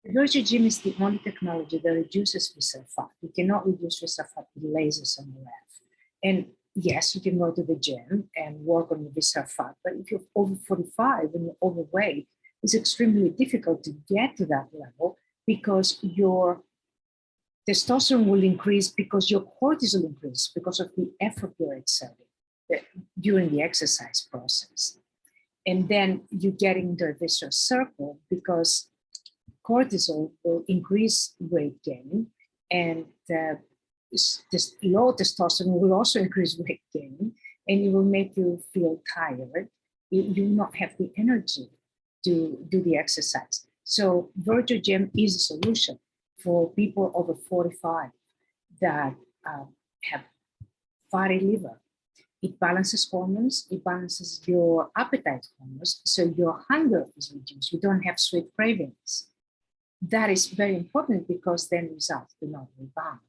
The virtual gym is the only technology that reduces visceral fat. You cannot reduce visceral fat with lasers on the left. And yes, you can go to the gym and work on your visceral fat, but if you're over 45 and you're overweight, it's extremely difficult to get to that level because your testosterone will increase because your cortisol increases because of the effort you're exerting during the exercise process. And then you get into a vicious circle because cortisol will increase weight gain, and this low testosterone will also increase weight gain, and it will make you feel tired. You will not have the energy to do the exercise. So virtual gym is a solution for people over 45 that have fatty liver. It balances hormones, it balances your appetite hormones, so your hunger is reduced. You don't have sweet cravings. That is very important because then results do not rebound.